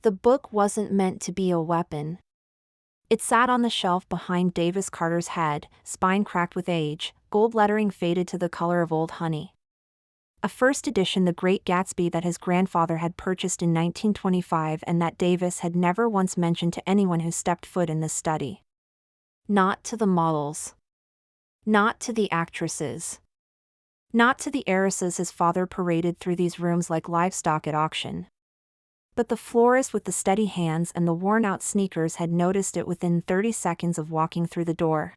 The book wasn't meant to be a weapon. It sat on the shelf behind Davis Carter's head, spine cracked with age, gold lettering faded to the color of old honey. A first edition The Great Gatsby that his grandfather had purchased in 1925 and that Davis had never once mentioned to anyone who stepped foot in this study. Not to the models. Not to the actresses. Not to the heiresses his father paraded through these rooms like livestock at auction. But the florist with the steady hands and the worn-out sneakers had noticed it within 30 seconds of walking through the door.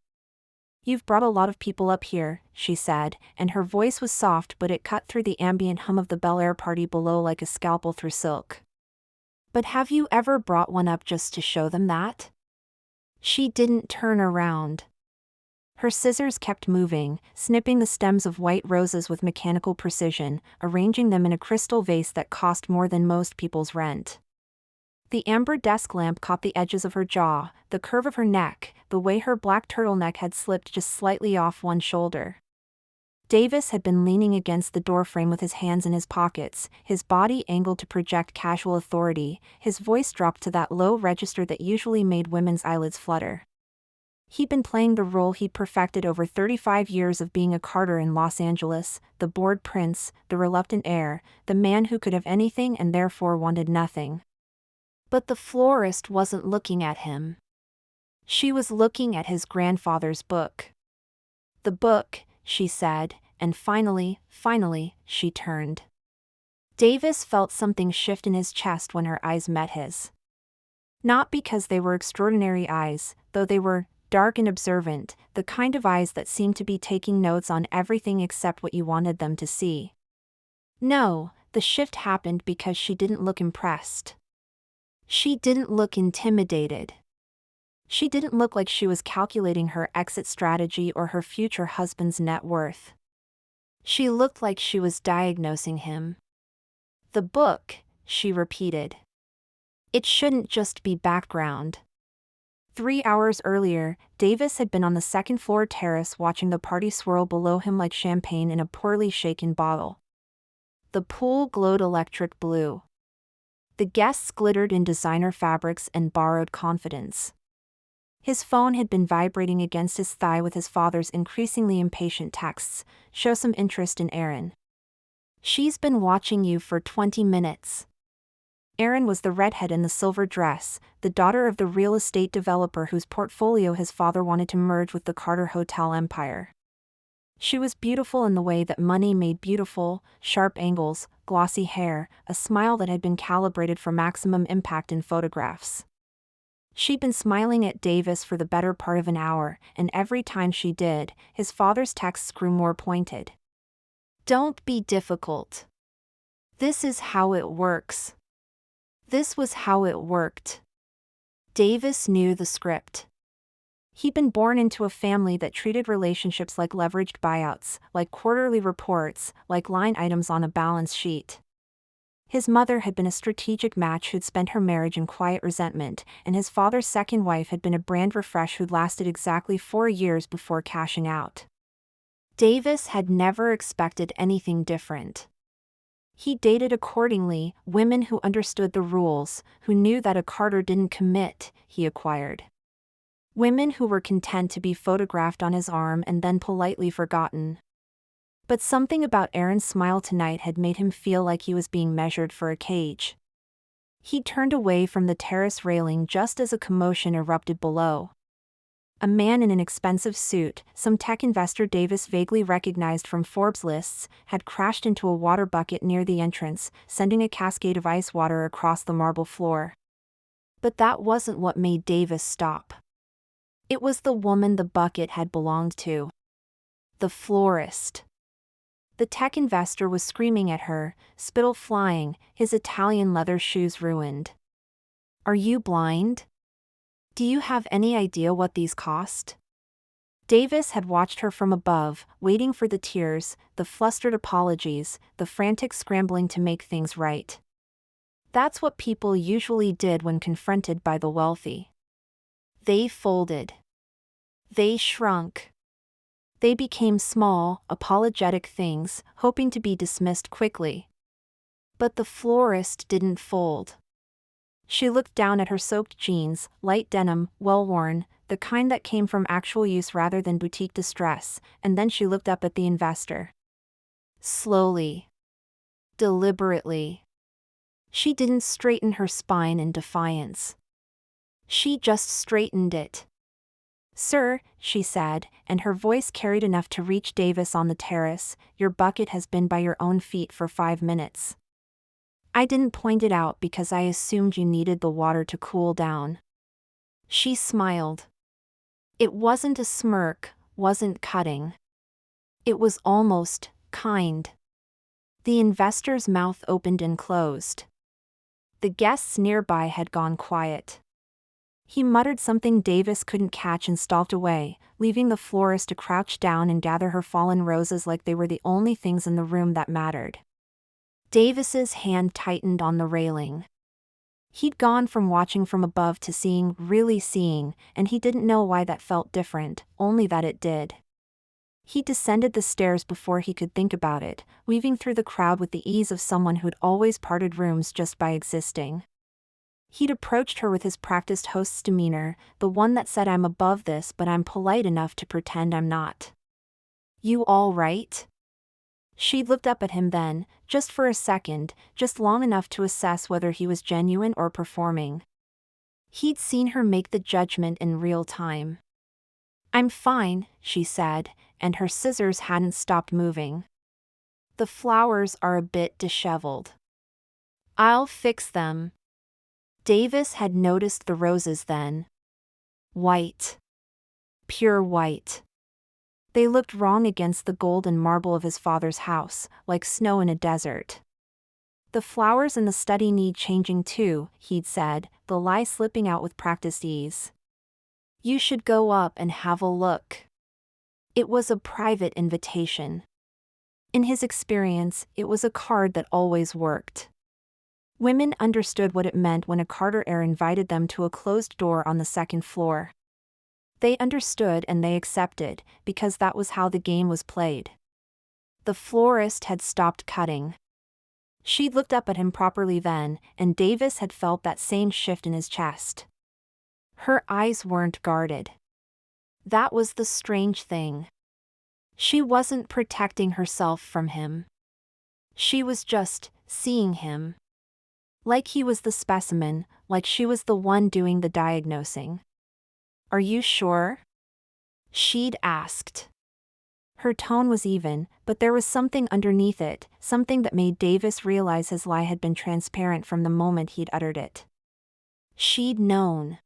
"You've brought a lot of people up here," she said, and her voice was soft but it cut through the ambient hum of the Bel Air party below like a scalpel through silk. "But have you ever brought one up just to show them that?" She didn't turn around. Her scissors kept moving, snipping the stems of white roses with mechanical precision, arranging them in a crystal vase that cost more than most people's rent. The amber desk lamp caught the edges of her jaw, the curve of her neck, the way her black turtleneck had slipped just slightly off one shoulder. Davis had been leaning against the doorframe with his hands in his pockets, his body angled to project casual authority. His voice dropped to that low register that usually made women's eyelids flutter. He'd been playing the role he'd perfected over 35 years of being a Carter in Los Angeles, the bored prince, the reluctant heir, the man who could have anything and therefore wanted nothing. But the florist wasn't looking at him. She was looking at his grandfather's book. "The book," she said, and finally, she turned. Davis felt something shift in his chest when her eyes met his. Not because they were extraordinary eyes, though they were dark and observant, the kind of eyes that seemed to be taking notes on everything except what you wanted them to see. No, the shift happened because she didn't look impressed. She didn't look intimidated. She didn't look like she was calculating her exit strategy or her future husband's net worth. She looked like she was diagnosing him. "The book," she repeated. "It shouldn't just be background." 3 hours earlier, Davis had been on the second-floor terrace watching the party swirl below him like champagne in a poorly shaken bottle. The pool glowed electric blue. The guests glittered in designer fabrics and borrowed confidence. His phone had been vibrating against his thigh with his father's increasingly impatient texts. "Show some interest in Erin. She's been watching you for 20 minutes." Erin was the redhead in the silver dress, the daughter of the real estate developer whose portfolio his father wanted to merge with the Carter hotel empire. She was beautiful in the way that money made beautiful: sharp angles, glossy hair, a smile that had been calibrated for maximum impact in photographs. She'd been smiling at Davis for the better part of an hour, and every time she did, his father's texts grew more pointed. "Don't be difficult. This is how it works." This was how it worked. Davis knew the script. He'd been born into a family that treated relationships like leveraged buyouts, like quarterly reports, like line items on a balance sheet. His mother had been a strategic match who'd spent her marriage in quiet resentment, and his father's second wife had been a brand refresh who'd lasted exactly 4 years before cashing out. Davis had never expected anything different. He dated accordingly, women who understood the rules, who knew that a Carter didn't commit, he acquired. Women who were content to be photographed on his arm and then politely forgotten. But something about Erin's smile tonight had made him feel like he was being measured for a cage. He turned away from the terrace railing just as a commotion erupted below. A man in an expensive suit, some tech investor Davis vaguely recognized from Forbes lists, had crashed into a water bucket near the entrance, sending a cascade of ice water across the marble floor. But that wasn't what made Davis stop. It was the woman the bucket had belonged to. The florist. The tech investor was screaming at her, spittle flying, his Italian leather shoes ruined. "Are you blind? Do you have any idea what these cost?" Davis had watched her from above, waiting for the tears, the flustered apologies, the frantic scrambling to make things right. That's what people usually did when confronted by the wealthy. They folded. They shrunk. They became small, apologetic things, hoping to be dismissed quickly. But the florist didn't fold. She looked down at her soaked jeans, light denim, well-worn, the kind that came from actual use rather than boutique distress, and then she looked up at the investor. Slowly. Deliberately. She didn't straighten her spine in defiance. She just straightened it. "Sir," she said, and her voice carried enough to reach Davis on the terrace, "your bucket has been by your own feet for 5 minutes. I didn't point it out because I assumed you needed the water to cool down." She smiled. It wasn't a smirk, wasn't cutting. It was almost kind. The investor's mouth opened and closed. The guests nearby had gone quiet. He muttered something Davis couldn't catch and stalked away, leaving the florist to crouch down and gather her fallen roses like they were the only things in the room that mattered. Davis's hand tightened on the railing. He'd gone from watching from above to seeing, really seeing, and he didn't know why that felt different, only that it did. He descended the stairs before he could think about it, weaving through the crowd with the ease of someone who'd always parted rooms just by existing. He'd approached her with his practiced host's demeanor, the one that said, "I'm above this, but I'm polite enough to pretend I'm not." "You all right?" She'd looked up at him then, just for a second, just long enough to assess whether he was genuine or performing. He'd seen her make the judgment in real time. "I'm fine," she said, and her scissors hadn't stopped moving. "The flowers are a bit disheveled. I'll fix them." Davis had noticed the roses then. White. Pure white. They looked wrong against the gold and marble of his father's house, like snow in a desert. "The flowers in the study need changing too," he'd said, the lie slipping out with practiced ease. "You should go up and have a look." It was a private invitation. In his experience, it was a card that always worked. Women understood what it meant when a Carter-heir invited them to a closed door on the second floor. They understood and they accepted, because that was how the game was played. The florist had stopped cutting. She'd looked up at him properly then, and Davis had felt that same shift in his chest. Her eyes weren't guarded. That was the strange thing. She wasn't protecting herself from him. She was just seeing him. Like he was the specimen, like she was the one doing the diagnosing. "Are you sure?" she'd asked. Her tone was even, but there was something underneath it, something that made Davis realize his lie had been transparent from the moment he'd uttered it. She'd known.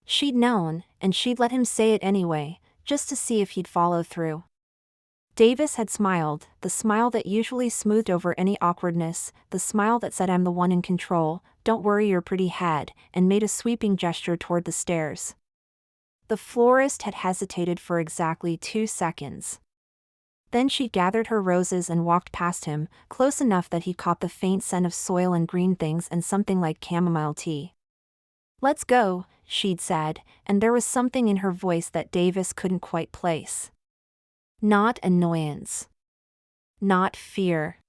She'd known, and she'd let him say it anyway, just to see if he'd follow through. Davis had smiled, the smile that usually smoothed over any awkwardness, the smile that said, "I'm the one in control, don't worry your pretty head," and made a sweeping gesture toward the stairs. The florist had hesitated for exactly 2 seconds. Then she gathered her roses and walked past him, close enough that he caught the faint scent of soil and green things and something like chamomile tea. "Let's go," she'd said, and there was something in her voice that Davis couldn't quite place. Not annoyance. Not fear.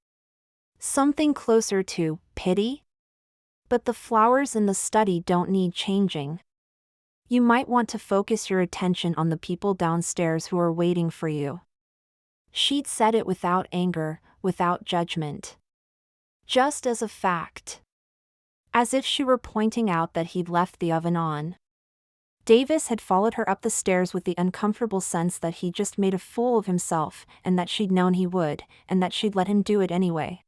Something closer to pity? "But the flowers in the study don't need changing. You might want to focus your attention on the people downstairs who are waiting for you." She'd said it without anger, without judgment. Just as a fact. As if she were pointing out that he'd left the oven on. Davis had followed her up the stairs with the uncomfortable sense that he'd just made a fool of himself, and that she'd known he would, and that she'd let him do it anyway.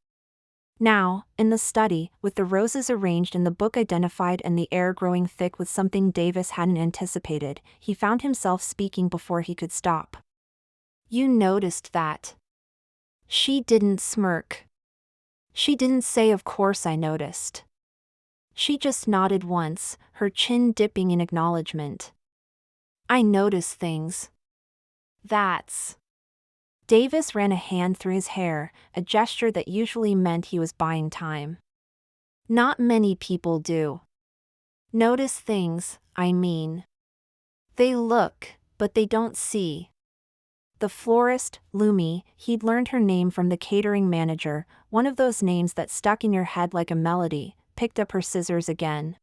Now, in the study, with the roses arranged and the book identified and the air growing thick with something Davis hadn't anticipated, he found himself speaking before he could stop. "You noticed that." She didn't smirk. She didn't say, "Of course I noticed." She just nodded once, her chin dipping in acknowledgement. "I notice things. That's." Davis ran a hand through his hair, a gesture that usually meant he was buying time. "Not many people do. Notice things, I mean. They look, but they don't see." The florist, Lumi, he'd learned her name from the catering manager, one of those names that stuck in your head like a melody, picked up her scissors again.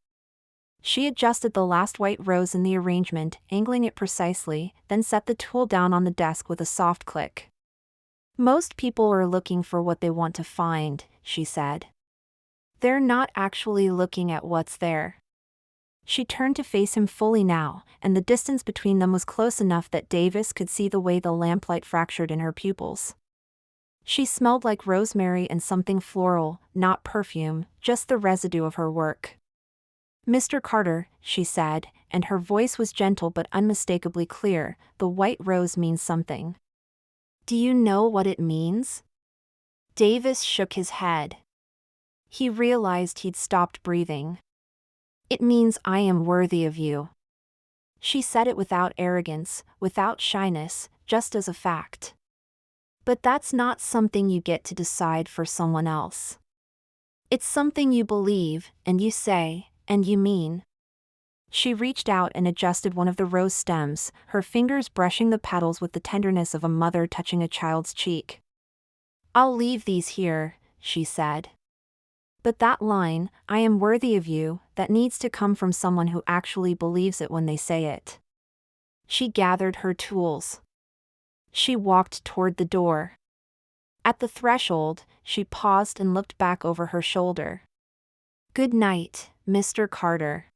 She adjusted the last white rose in the arrangement, angling it precisely, then set the tool down on the desk with a soft click. Most people are looking for what they want to find, she said. They're not actually looking at what's there. She turned to face him fully now, and the distance between them was close enough that Davis could see the way the lamplight fractured in her pupils. She smelled like rosemary and something floral, not perfume, just the residue of her work. Mr. Carter, she said, and her voice was gentle but unmistakably clear, the white rose means something. Do you know what it means? Davis shook his head. He realized he'd stopped breathing. It means I am worthy of you. She said it without arrogance, without shyness, just as a fact. But that's not something you get to decide for someone else. It's something you believe, and you say, and you mean. She reached out and adjusted one of the rose stems, her fingers brushing the petals with the tenderness of a mother touching a child's cheek. I'll leave these here, she said. But that line, I am worthy of you, that needs to come from someone who actually believes it when they say it. She gathered her tools. She walked toward the door. At the threshold, she paused and looked back over her shoulder. Good night, Mr. Carter.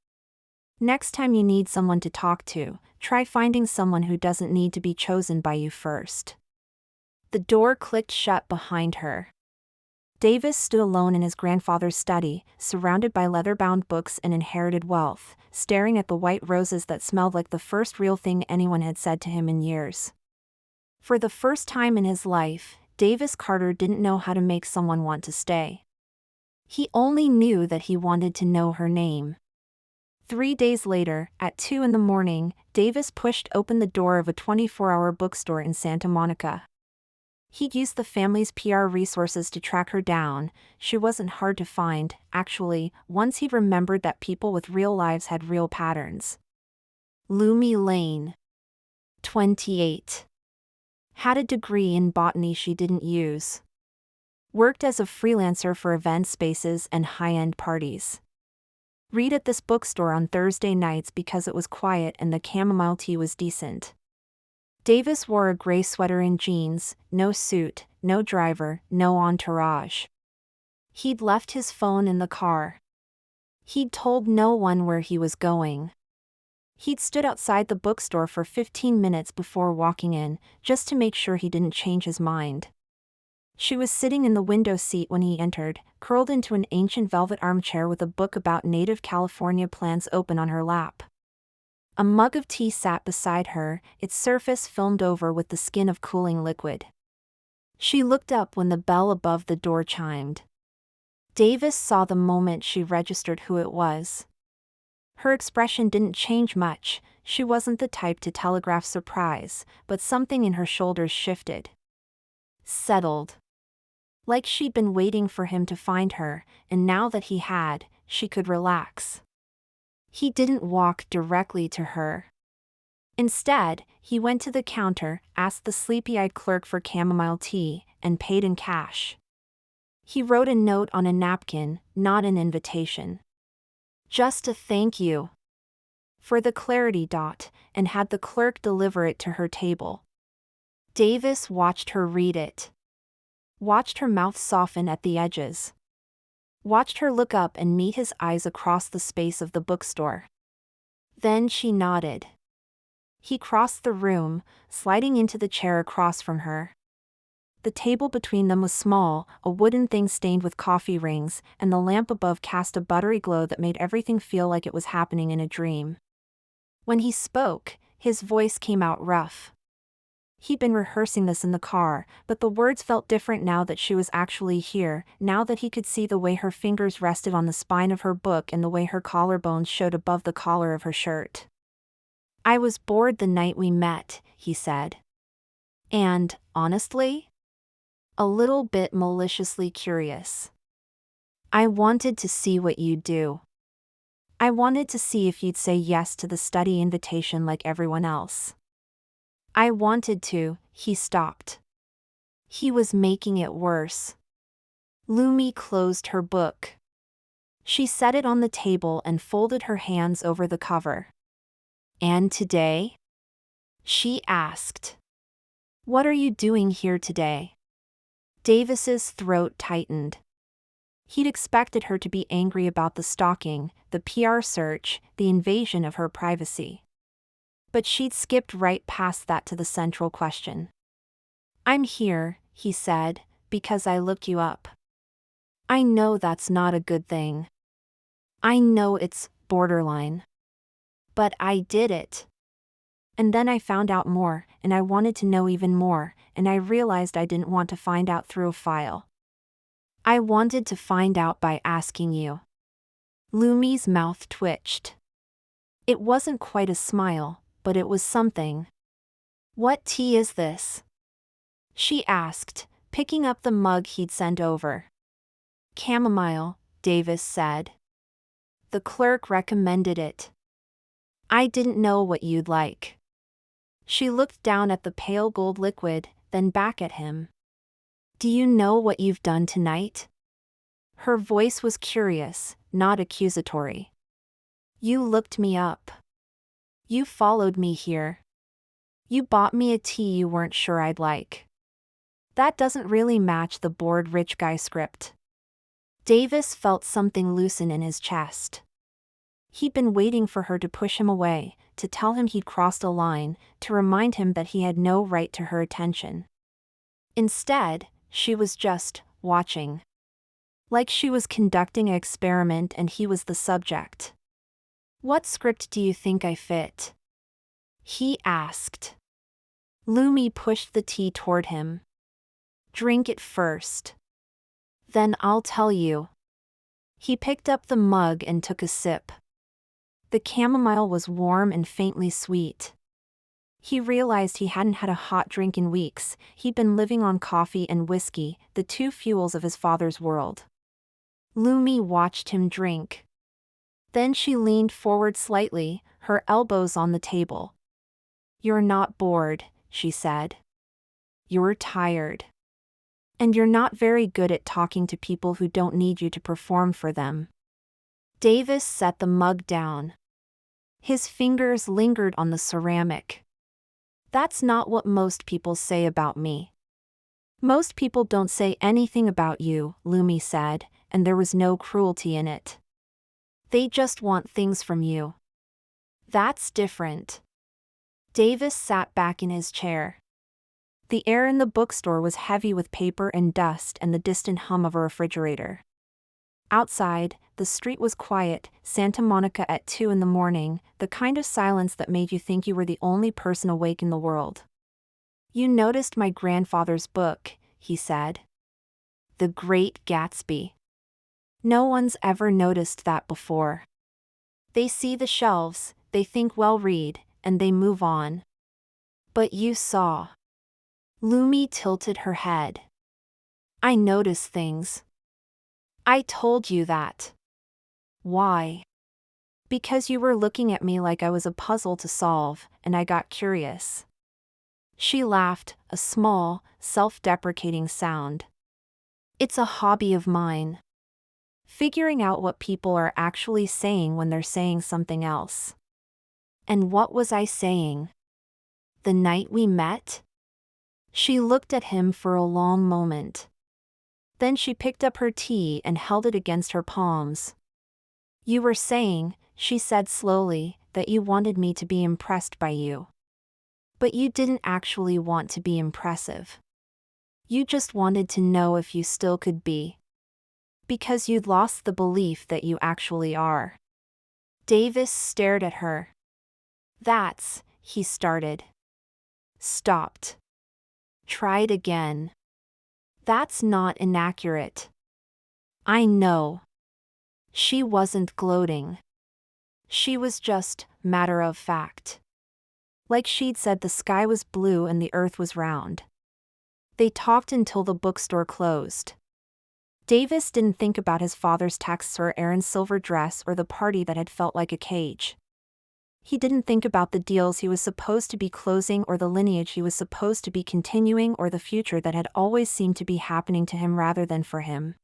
Next time you need someone to talk to, try finding someone who doesn't need to be chosen by you first. The door clicked shut behind her. Davis stood alone in his grandfather's study, surrounded by leather-bound books and inherited wealth, staring at the white roses that smelled like the first real thing anyone had said to him in years. For the first time in his life, Davis Carter didn't know how to make someone want to stay. He only knew that he wanted to know her name. 3 days later, at 2 a.m, Davis pushed open the door of a 24-hour bookstore in Santa Monica. He'd used the family's PR resources to track her down. She wasn't hard to find, actually, once he'd remembered that people with real lives had real patterns. Lumi Lane. 28. Had a degree in botany she didn't use. Worked as a freelancer for event spaces and high-end parties. Read at this bookstore on Thursday nights because it was quiet and the chamomile tea was decent. Davis wore a gray sweater and jeans, no suit, no driver, no entourage. He'd left his phone in the car. He'd told no one where he was going. He'd stood outside the bookstore for 15 minutes before walking in, just to make sure he didn't change his mind. She was sitting in the window seat when he entered, curled into an ancient velvet armchair with a book about native California plants open on her lap. A mug of tea sat beside her, its surface filmed over with the skin of cooling liquid. She looked up when the bell above the door chimed. Davis saw the moment she registered who it was. Her expression didn't change much, she wasn't the type to telegraph surprise, but something in her shoulders shifted. Settled. Like she'd been waiting for him to find her, and now that he had, she could relax. He didn't walk directly to her. Instead, he went to the counter, asked the sleepy-eyed clerk for chamomile tea, and paid in cash. He wrote a note on a napkin, not an invitation. Just a thank you. For the clarity dot, and had the clerk deliver it to her table. Davis watched her read it. Watched her mouth soften at the edges. Watched her look up and meet his eyes across the space of the bookstore. Then she nodded. He crossed the room, sliding into the chair across from her. The table between them was small, a wooden thing stained with coffee rings, and the lamp above cast a buttery glow that made everything feel like it was happening in a dream. When he spoke, his voice came out rough. He'd been rehearsing this in the car, but the words felt different now that she was actually here, now that he could see the way her fingers rested on the spine of her book and the way her collarbones showed above the collar of her shirt. I was bored the night we met, he said. And, honestly, a little bit maliciously curious. I wanted to see what you'd do. I wanted to see if you'd say yes to the study invitation like everyone else. I wanted to, he stopped. He was making it worse. Lumi closed her book. She set it on the table and folded her hands over the cover. "And today?" she asked. "What are you doing here today?" Davis's throat tightened. He'd expected her to be angry about the stalking, the PR search, the invasion of her privacy. But she'd skipped right past that to the central question. "I'm here," he said, "because I looked you up. I know that's not a good thing. I know it's borderline. But I did it. And then I found out more, and I wanted to know even more, and I realized I didn't want to find out through a file. I wanted to find out by asking you." Lumi's mouth twitched. It wasn't quite a smile, but it was something. "What tea is this?" she asked, picking up the mug he'd sent over. "Chamomile," Davis said. "The clerk recommended it. I didn't know what you'd like." She looked down at the pale gold liquid, then back at him. "Do you know what you've done tonight?" Her voice was curious, not accusatory. "You looked me up. You followed me here. You bought me a tea you weren't sure I'd like. That doesn't really match the bored rich guy script." Davis felt something loosen in his chest. He'd been waiting for her to push him away, to tell him he'd crossed a line, to remind him that he had no right to her attention. Instead, she was just watching. Like she was conducting an experiment and he was the subject. "What script do you think I fit?" he asked. Lumi pushed the tea toward him. "Drink it first. Then I'll tell you." He picked up the mug and took a sip. The chamomile was warm and faintly sweet. He realized he hadn't had a hot drink in weeks. He'd been living on coffee and whiskey, the two fuels of his father's world. Lumi watched him drink. Then she leaned forward slightly, her elbows on the table. "You're not bored," she said. "You're tired. And you're not very good at talking to people who don't need you to perform for them." Davis set the mug down. His fingers lingered on the ceramic. "That's not what most people say about me." "Most people don't say anything about you," Lumi said, and there was no cruelty in it. "They just want things from you. That's different." Davis sat back in his chair. The air in the bookstore was heavy with paper and dust and the distant hum of a refrigerator. Outside, the street was quiet, Santa Monica at 2 in the morning, the kind of silence that made you think you were the only person awake in the world. "You noticed my grandfather's book," he said. "The Great Gatsby. No one's ever noticed that before. They see the shelves, they think well read, and they move on. But you saw." Lumi tilted her head. "I notice things. I told you that." "Why?" "Because you were looking at me like I was a puzzle to solve, and I got curious." She laughed, a small, self-deprecating sound. "It's a hobby of mine. Figuring out what people are actually saying when they're saying something else." "And what was I saying? The night we met?" She looked at him for a long moment. Then she picked up her tea and held it against her palms. "You were saying," she said slowly, "that you wanted me to be impressed by you. But you didn't actually want to be impressive. You just wanted to know if you still could be. Because you'd lost the belief that you actually are." Davis stared at her. "That's," he started. Stopped. Tried again. "That's not inaccurate." "I know." She wasn't gloating. She was just matter of fact. Like she'd said the sky was blue and the earth was round. They talked until the bookstore closed. Davis didn't think about his father's texts or Erin's silver dress or the party that had felt like a cage. He didn't think about the deals he was supposed to be closing or the lineage he was supposed to be continuing or the future that had always seemed to be happening to him rather than for him.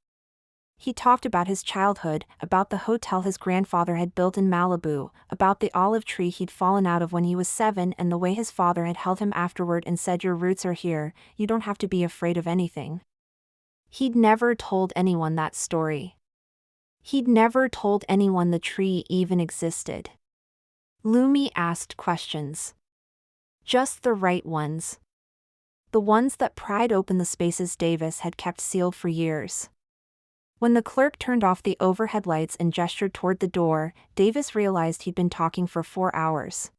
He talked about his childhood, about the hotel his grandfather had built in Malibu, about the olive tree he'd fallen out of when he was 7 and the way his father had held him afterward and said, "Your roots are here, you don't have to be afraid of anything." He'd never told anyone that story. He'd never told anyone the tree even existed. Lumi asked questions. Just the right ones. The ones that pried open the spaces Davis had kept sealed for years. When the clerk turned off the overhead lights and gestured toward the door, Davis realized he'd been talking for 4 hours.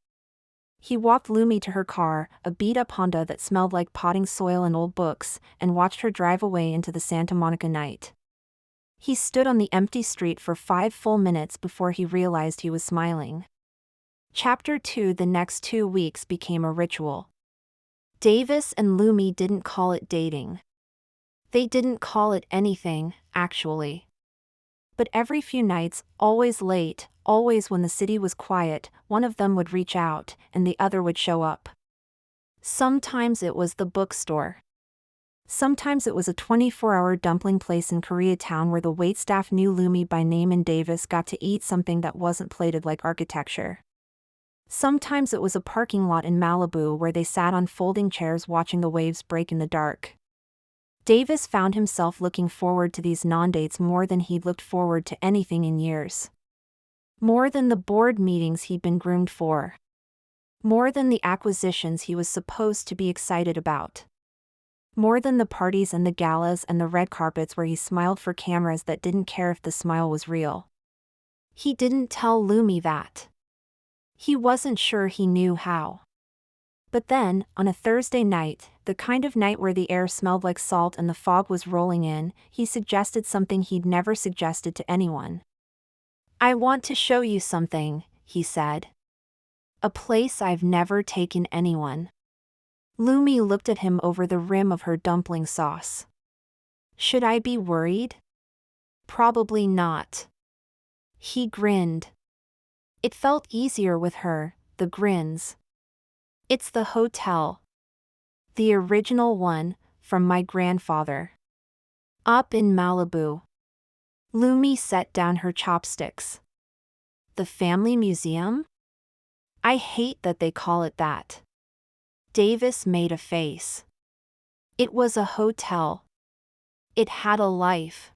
He walked Lumi to her car, a beat-up Honda that smelled like potting soil and old books, and watched her drive away into the Santa Monica night. He stood on the empty street for 5 full minutes before he realized he was smiling. Chapter 2. The next 2 weeks became a ritual. Davis and Lumi didn't call it dating. They didn't call it anything, actually. But every few nights, always late, always when the city was quiet, one of them would reach out, and the other would show up. Sometimes it was the bookstore. Sometimes it was a 24-hour dumpling place in Koreatown where the waitstaff knew Lumi by name and Davis got to eat something that wasn't plated like architecture. Sometimes it was a parking lot in Malibu where they sat on folding chairs watching the waves break in the dark. Davis found himself looking forward to these non-dates more than he'd looked forward to anything in years. More than the board meetings he'd been groomed for. More than the acquisitions he was supposed to be excited about. More than the parties and the galas and the red carpets where he smiled for cameras that didn't care if the smile was real. He didn't tell Lumi that. He wasn't sure he knew how. But then, on a Thursday night, the kind of night where the air smelled like salt and the fog was rolling in, he suggested something he'd never suggested to anyone. "I want to show you something," he said. "A place I've never taken anyone." Lumi looked at him over the rim of her dumpling sauce. "Should I be worried?" "Probably not." He grinned. It felt easier with her, the grins. "It's the hotel. The original one, from my grandfather. Up in Malibu." Lumi set down her chopsticks. "The family museum?" "I hate that they call it that." Davis made a face. "It was a hotel. It had a life.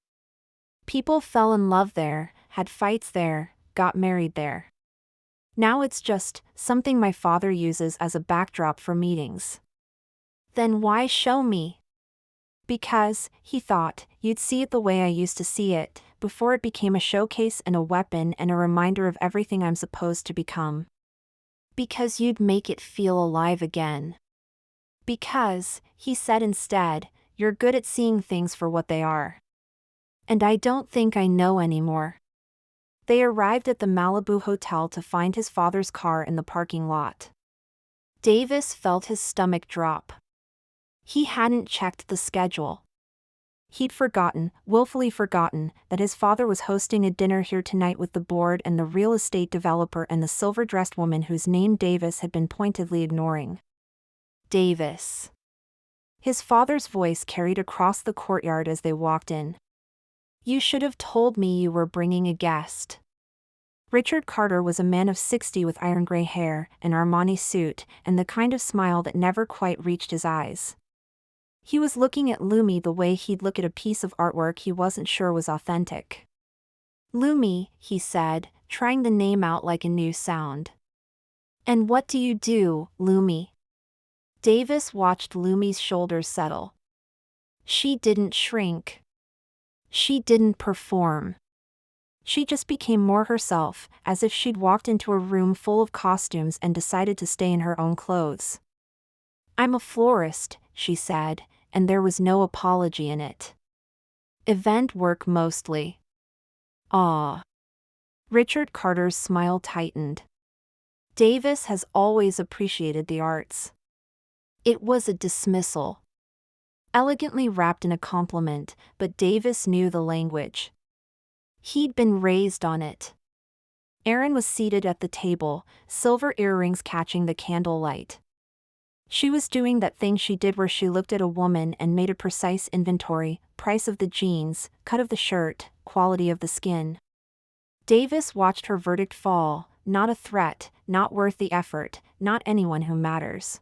People fell in love there, had fights there, got married there. Now it's just something my father uses as a backdrop for meetings." "Then why show me?" "Because," he thought, "you'd see it the way I used to see it, before it became a showcase and a weapon and a reminder of everything I'm supposed to become. Because you'd make it feel alive again. Because," he said instead, "you're good at seeing things for what they are. And I don't think I know anymore." They arrived at the Malibu hotel to find his father's car in the parking lot. Davis felt his stomach drop. He hadn't checked the schedule. He'd forgotten, willfully forgotten, that his father was hosting a dinner here tonight with the board and the real estate developer and the silver-dressed woman whose name Davis had been pointedly ignoring. Davis. His father's voice carried across the courtyard as they walked in. "You should have told me you were bringing a guest." Richard Carter was a man of 60 with iron gray hair, an Armani suit, and the kind of smile that never quite reached his eyes. He was looking at Lumi the way he'd look at a piece of artwork he wasn't sure was authentic. "Lumi," he said, trying the name out like a new sound. "And what do you do, Lumi?" Davis watched Lumi's shoulders settle. She didn't shrink. She didn't perform. She just became more herself, as if she'd walked into a room full of costumes and decided to stay in her own clothes. "I'm a florist," she said, and there was no apology in it. "Event work mostly." "Ah." Richard Carter's smile tightened. Davis has always appreciated the arts. It was a dismissal. Elegantly wrapped in a compliment, but Davis knew the language. He'd been raised on it. Erin was seated at the table, silver earrings catching the candlelight. She was doing that thing she did where she looked at a woman and made a precise inventory: price of the jeans, cut of the shirt, quality of the skin. Davis watched her verdict fall, not a threat, not worth the effort, not anyone who matters.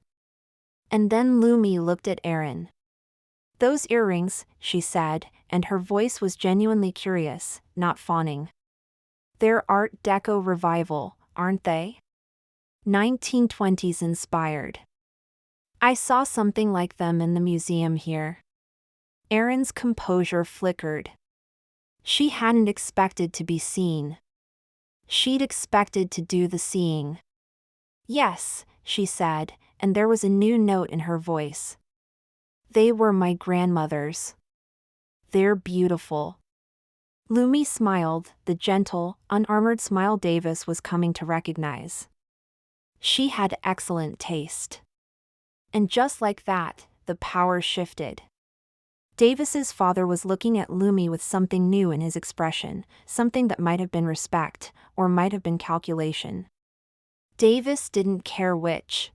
And then Lumi looked at Aaron. "Those earrings," she said, and her voice was genuinely curious, not fawning. "They're Art Deco revival, aren't they? 1920s inspired. I saw something like them in the museum here." Erin's composure flickered. She hadn't expected to be seen. She'd expected to do the seeing. "Yes," she said, and there was a new note in her voice. "They were my grandmother's. They're beautiful." Lumi smiled, the gentle, unarmored smile Davis was coming to recognize. She had excellent taste. And just like that, the power shifted. Davis's father was looking at Lumi with something new in his expression, something that might have been respect, or might have been calculation. Davis didn't care which.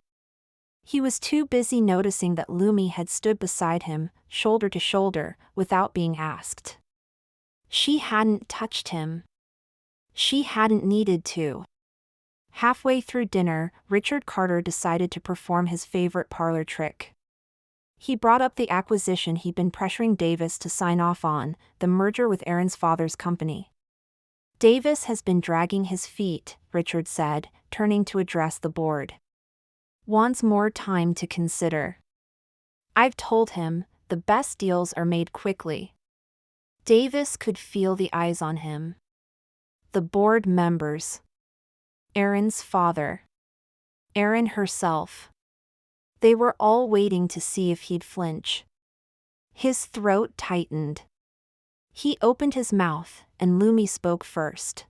He was too busy noticing that Lumi had stood beside him, shoulder to shoulder, without being asked. She hadn't touched him. She hadn't needed to. Halfway through dinner, Richard Carter decided to perform his favorite parlor trick. He brought up the acquisition he'd been pressuring Davis to sign off on, the merger with Aaron's father's company. "Davis has been dragging his feet," Richard said, turning to address the board. "Wants more time to consider. I've told him, the best deals are made quickly." Davis could feel the eyes on him. The board members. Aaron's father. Aaron herself. They were all waiting to see if he'd flinch. His throat tightened. He opened his mouth, and Lumi spoke first.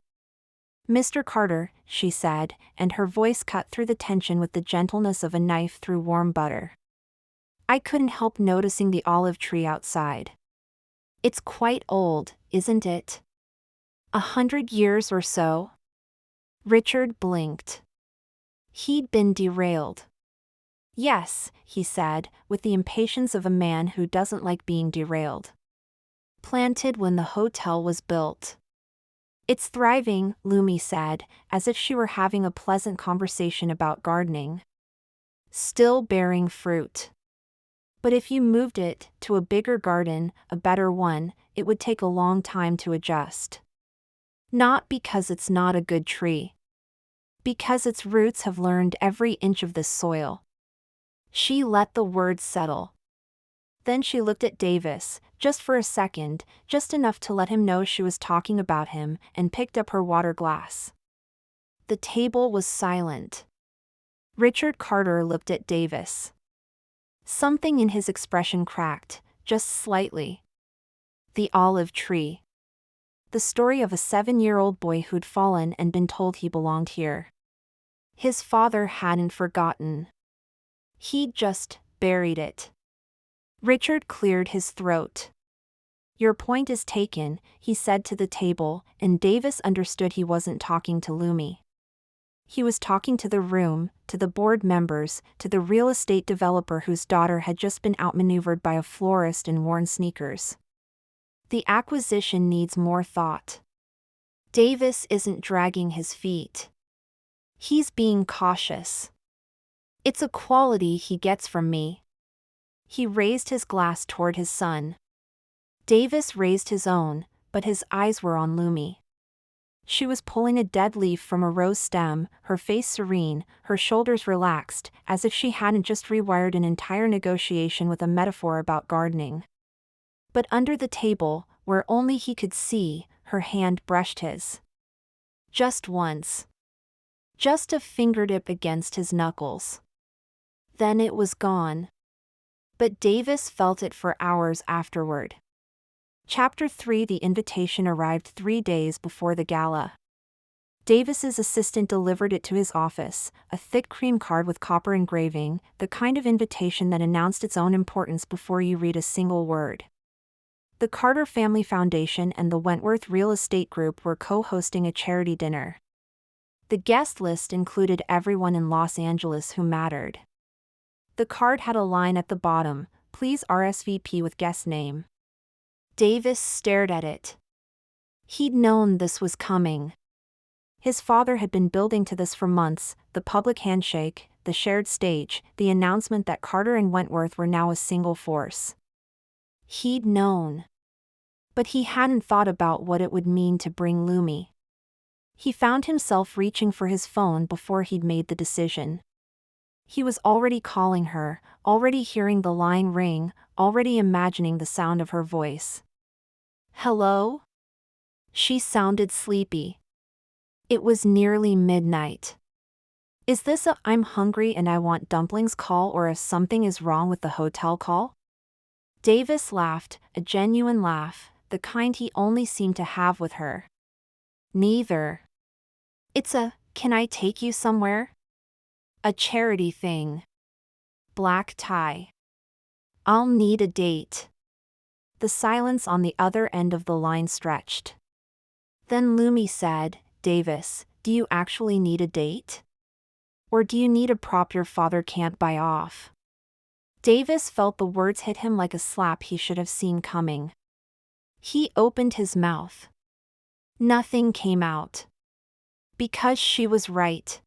"Mr. Carter," she said, and her voice cut through the tension with the gentleness of a knife through warm butter. "I couldn't help noticing the olive tree outside. It's quite old, isn't it? 100 years or so?" Richard blinked. He'd been derailed. "Yes," he said, with the impatience of a man who doesn't like being derailed. "Planted when the hotel was built." "It's thriving," Lumi said, as if she were having a pleasant conversation about gardening. "Still bearing fruit. But if you moved it to a bigger garden, a better one, it would take a long time to adjust. Not because it's not a good tree. Because its roots have learned every inch of this soil." She let the words settle. Then she looked at Davis, just for a second, just enough to let him know she was talking about him, and picked up her water glass. The table was silent. Richard Carter looked at Davis. Something in his expression cracked, just slightly. The olive tree. The story of a 7-year-old boy who'd fallen and been told he belonged here. His father hadn't forgotten. He'd just buried it. Richard cleared his throat. "Your point is taken," he said to the table, and Davis understood he wasn't talking to Lumi. He was talking to the room, to the board members, to the real estate developer whose daughter had just been outmaneuvered by a florist in worn sneakers. The acquisition needs more thought. Davis isn't dragging his feet. He's being cautious. It's a quality he gets from me." He raised his glass toward his son. Davis raised his own, but his eyes were on Lumi. She was pulling a dead leaf from a rose stem, her face serene, her shoulders relaxed, as if she hadn't just rewired an entire negotiation with a metaphor about gardening. But under the table, where only he could see, her hand brushed his. Just once. Just a fingertip against his knuckles. Then it was gone. But Davis felt it for hours afterward. Chapter 3. The invitation arrived 3 days before the gala. Davis's assistant delivered it to his office, a thick cream card with copper engraving, the kind of invitation that announced its own importance before you read a single word. The Carter Family Foundation and the Wentworth Real Estate Group were co-hosting a charity dinner. The guest list included everyone in Los Angeles who mattered. The card had a line at the bottom, "Please RSVP with guest name." Davis stared at it. He'd known this was coming. His father had been building to this for months, the public handshake, the shared stage, the announcement that Carter and Wentworth were now a single force. He'd known. But he hadn't thought about what it would mean to bring Lumi. He found himself reaching for his phone before he'd made the decision. He was already calling her, already hearing the line ring, already imagining the sound of her voice. "Hello?" She sounded sleepy. It was nearly midnight. Is this a "I'm hungry and I want dumplings" call or a "something is wrong with the hotel" call? Davis laughed, a genuine laugh, the kind he only seemed to have with her. Neither. It's a "can I take you somewhere?" A charity thing. Black tie. I'll need a date. The silence on the other end of the line stretched. Then Lumi said, "Davis, do you actually need a date? Or do you need a prop your father can't buy off?" Davis felt the words hit him like a slap he should have seen coming. He opened his mouth. Nothing came out. Because she was right.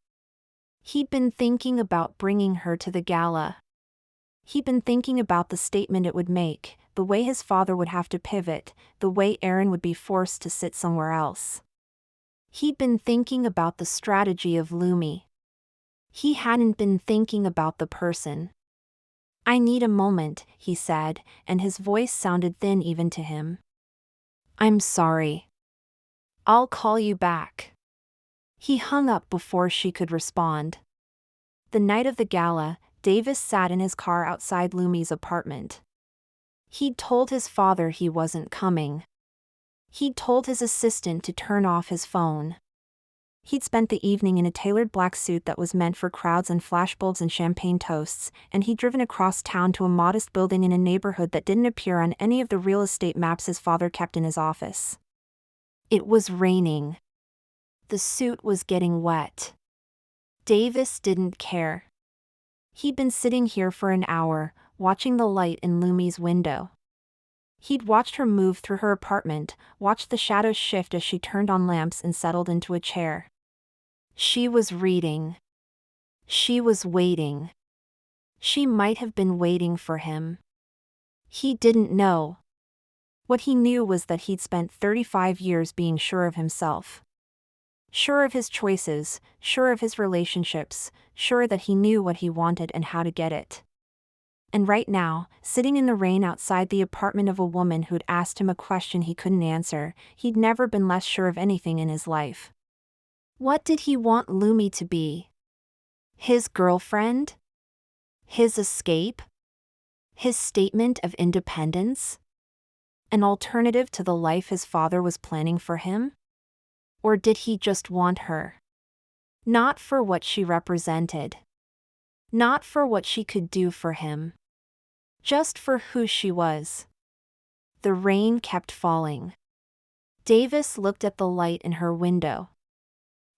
He'd been thinking about bringing her to the gala. He'd been thinking about the statement it would make, the way his father would have to pivot, the way Aaron would be forced to sit somewhere else. He'd been thinking about the strategy of Lumi. He hadn't been thinking about the person. "I need a moment," he said, and his voice sounded thin even to him. "I'm sorry. I'll call you back." He hung up before she could respond. The night of the gala, Davis sat in his car outside Lumi's apartment. He'd told his father he wasn't coming. He'd told his assistant to turn off his phone. He'd spent the evening in a tailored black suit that was meant for crowds and flashbulbs and champagne toasts, and he'd driven across town to a modest building in a neighborhood that didn't appear on any of the real estate maps his father kept in his office. It was raining. The suit was getting wet. Davis didn't care. He'd been sitting here for an hour, watching the light in Lumi's window. He'd watched her move through her apartment, watched the shadows shift as she turned on lamps and settled into a chair. She was reading. She was waiting. She might have been waiting for him. He didn't know. What he knew was that he'd spent 35 years being sure of himself. Sure of his choices, sure of his relationships, sure that he knew what he wanted and how to get it. And right now, sitting in the rain outside the apartment of a woman who'd asked him a question he couldn't answer, he'd never been less sure of anything in his life. What did he want Lumi to be? His girlfriend? His escape? His statement of independence? An alternative to the life his father was planning for him? Or did he just want her? Not for what she represented. Not for what she could do for him. Just for who she was. The rain kept falling. Davis looked at the light in her window.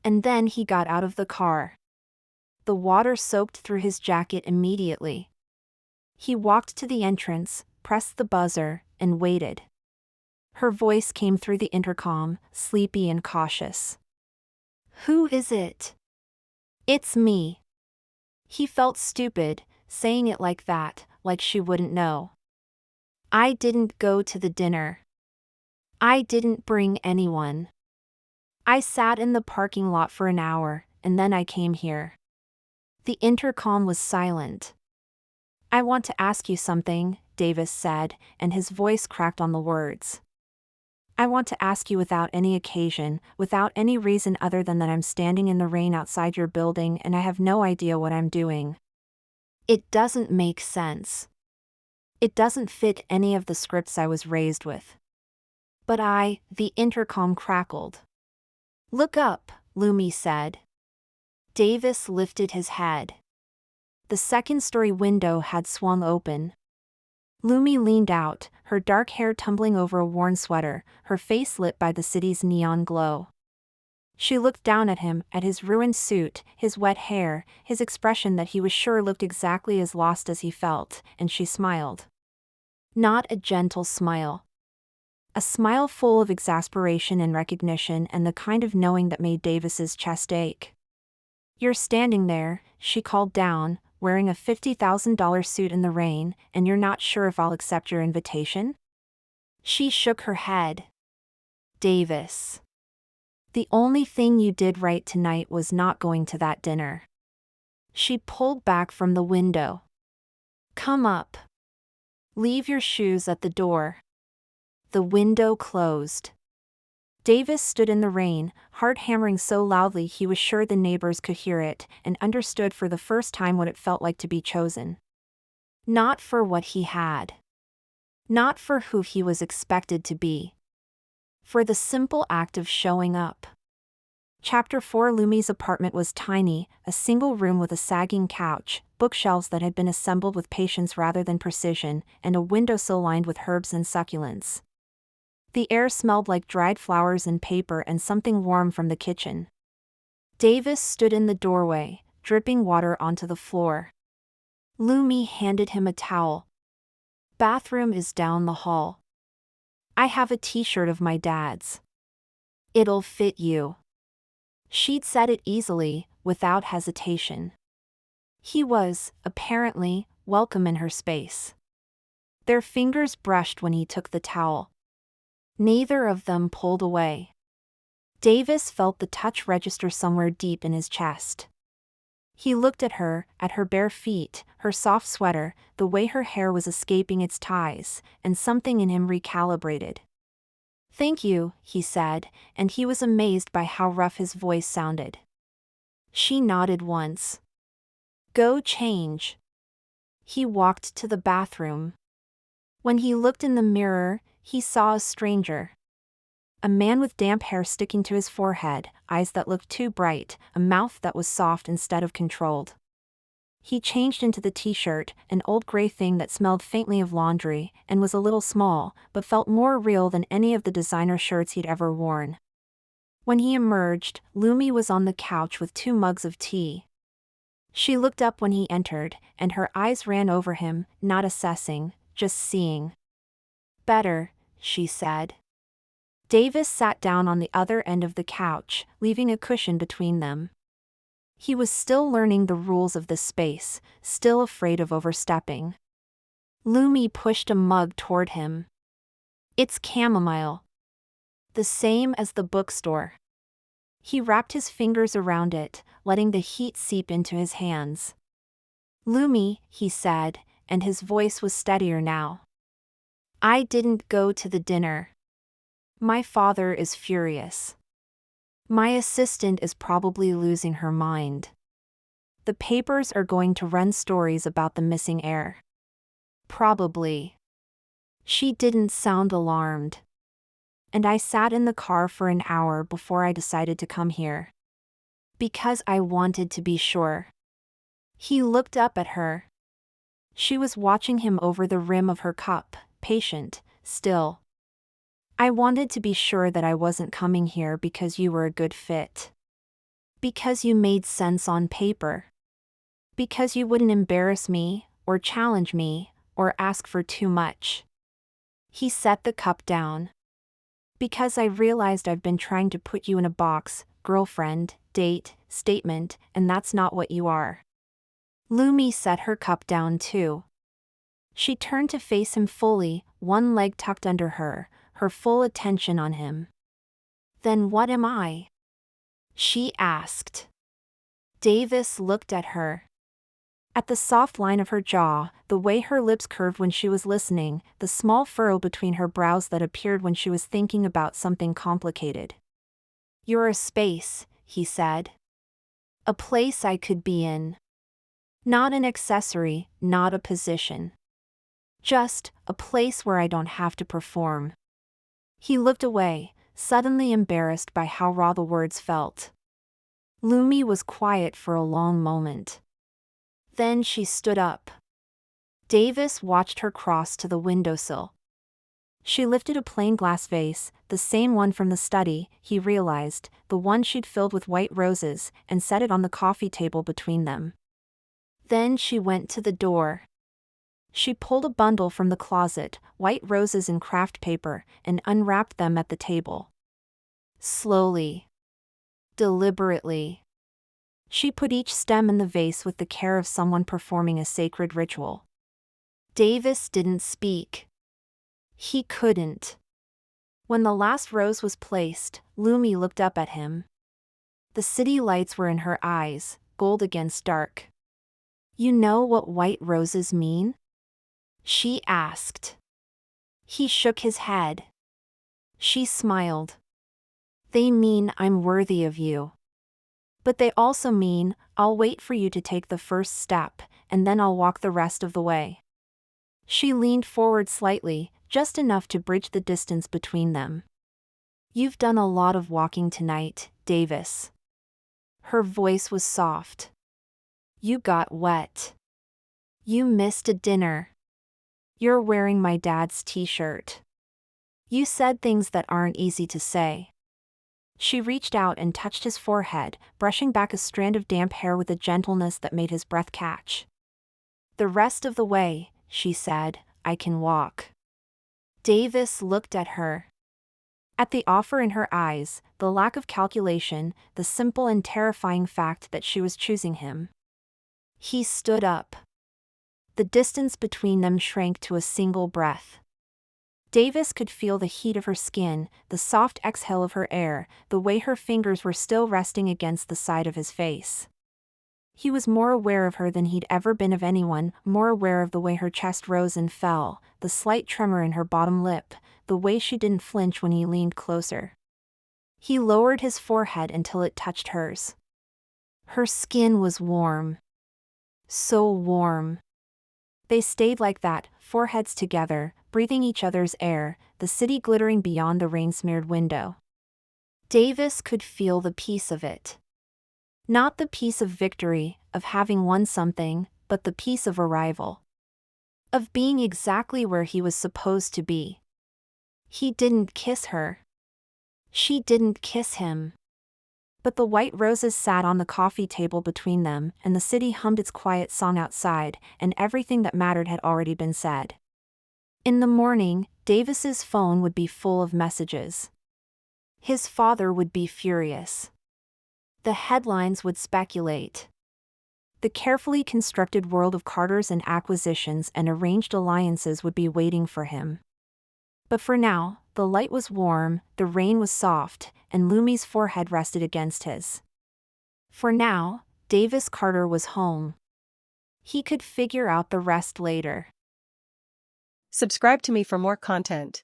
And then he got out of the car. The water soaked through his jacket immediately. He walked to the entrance, pressed the buzzer, and waited. Her voice came through the intercom, sleepy and cautious. "Who is it?" "It's me." He felt stupid, saying it like that, like she wouldn't know. "I didn't go to the dinner. I didn't bring anyone. I sat in the parking lot for an hour, and then I came here." The intercom was silent. "I want to ask you something," Davis said, and his voice cracked on the words. "I want to ask you without any occasion, without any reason other than that I'm standing in the rain outside your building and I have no idea what I'm doing. It doesn't make sense. It doesn't fit any of the scripts I was raised with. But the intercom crackled. "Look up," Lumi said. Davis lifted his head. The second-story window had swung open. Lumi leaned out, her dark hair tumbling over a worn sweater, her face lit by the city's neon glow. She looked down at him, at his ruined suit, his wet hair, his expression that he was sure looked exactly as lost as he felt, and she smiled. Not a gentle smile. A smile full of exasperation and recognition, and the kind of knowing that made Davis's chest ache. "You're standing there," she called down, "wearing a $50,000 suit in the rain, and you're not sure if I'll accept your invitation?" She shook her head. "Davis, the only thing you did right tonight was not going to that dinner." She pulled back from the window. "Come up. Leave your shoes at the door." The window closed. Davis stood in the rain, heart hammering so loudly he was sure the neighbors could hear it, and understood for the first time what it felt like to be chosen. Not for what he had. Not for who he was expected to be. For the simple act of showing up. Chapter 4. Lumi's apartment was tiny, a single room with a sagging couch, bookshelves that had been assembled with patience rather than precision, and a windowsill lined with herbs and succulents. The air smelled like dried flowers and paper and something warm from the kitchen. Davis stood in the doorway, dripping water onto the floor. Lumi handed him a towel. "Bathroom is down the hall. I have a t-shirt of my dad's. It'll fit you." She'd said it easily, without hesitation. He was, apparently, welcome in her space. Their fingers brushed when he took the towel. Neither of them pulled away. Davis felt the touch register somewhere deep in his chest. He looked at her bare feet, her soft sweater, the way her hair was escaping its ties, and something in him recalibrated. "Thank you," he said, and he was amazed by how rough his voice sounded. She nodded once. "Go change." He walked to the bathroom. When he looked in the mirror, he saw a stranger. A man with damp hair sticking to his forehead, eyes that looked too bright, a mouth that was soft instead of controlled. He changed into the t-shirt, an old gray thing that smelled faintly of laundry, and was a little small, but felt more real than any of the designer shirts he'd ever worn. When he emerged, Lumi was on the couch with 2 mugs of tea. She looked up when he entered, and her eyes ran over him, not assessing, just seeing. "Better," she said. Davis sat down on the other end of the couch, leaving a cushion between them. He was still learning the rules of this space, still afraid of overstepping. Lumi pushed a mug toward him. "It's chamomile. The same as the bookstore." He wrapped his fingers around it, letting the heat seep into his hands. "Lumi," he said, and his voice was steadier now. "I didn't go to the dinner. My father is furious. My assistant is probably losing her mind. The papers are going to run stories about the missing heir. Probably." She didn't sound alarmed. "And I sat in the car for an hour before I decided to come here. Because I wanted to be sure." He looked up at her. She was watching him over the rim of her cup, patient, still. "I wanted to be sure that I wasn't coming here because you were a good fit. Because you made sense on paper. Because you wouldn't embarrass me, or challenge me, or ask for too much." He set the cup down. "Because I realized I've been trying to put you in a box, girlfriend, date, statement, and that's not what you are." Lumi set her cup down too. She turned to face him fully, one leg tucked under her full attention on him. "Then what am I?" she asked. Davis looked at her. At the soft line of her jaw, the way her lips curved when she was listening, the small furrow between her brows that appeared when she was thinking about something complicated. "You're a space," he said. "A place I could be in. Not an accessory, not a position. Just a place where I don't have to perform." He looked away, suddenly embarrassed by how raw the words felt. Lumi was quiet for a long moment. Then she stood up. Davis watched her cross to the windowsill. She lifted a plain glass vase, the same one from the study, he realized, the one she'd filled with white roses, and set it on the coffee table between them. Then she went to the door. She pulled a bundle from the closet, white roses in craft paper, and unwrapped them at the table. Slowly, deliberately, she put each stem in the vase with the care of someone performing a sacred ritual. Davis didn't speak. He couldn't. When the last rose was placed, Lumi looked up at him. The city lights were in her eyes, gold against dark. "You know what white roses mean?" she asked. He shook his head. She smiled. "They mean I'm worthy of you. But they also mean I'll wait for you to take the first step, and then I'll walk the rest of the way." She leaned forward slightly, just enough to bridge the distance between them. "You've done a lot of walking tonight, Davis." Her voice was soft. "You got wet. You missed a dinner. You're wearing my dad's t-shirt. You said things that aren't easy to say." She reached out and touched his forehead, brushing back a strand of damp hair with a gentleness that made his breath catch. "The rest of the way," she said, "I can walk." Davis looked at her. At the offer in her eyes, the lack of calculation, the simple and terrifying fact that she was choosing him. He stood up. The distance between them shrank to a single breath. Davis could feel the heat of her skin, the soft exhale of her air, the way her fingers were still resting against the side of his face. He was more aware of her than he'd ever been of anyone, more aware of the way her chest rose and fell, the slight tremor in her bottom lip, the way she didn't flinch when he leaned closer. He lowered his forehead until it touched hers. Her skin was warm. So warm. They stayed like that, foreheads together, breathing each other's air, the city glittering beyond the rain-smeared window. Davis could feel the peace of it. Not the peace of victory, of having won something, but the peace of arrival. Of being exactly where he was supposed to be. He didn't kiss her. She didn't kiss him. But the white roses sat on the coffee table between them, and the city hummed its quiet song outside, and everything that mattered had already been said. In the morning, Davis's phone would be full of messages. His father would be furious. The headlines would speculate. The carefully constructed world of Carters and acquisitions and arranged alliances would be waiting for him. But for now, the light was warm, the rain was soft, and Lumi's forehead rested against his. For now, Davis Carter was home. He could figure out the rest later. Subscribe to me for more content.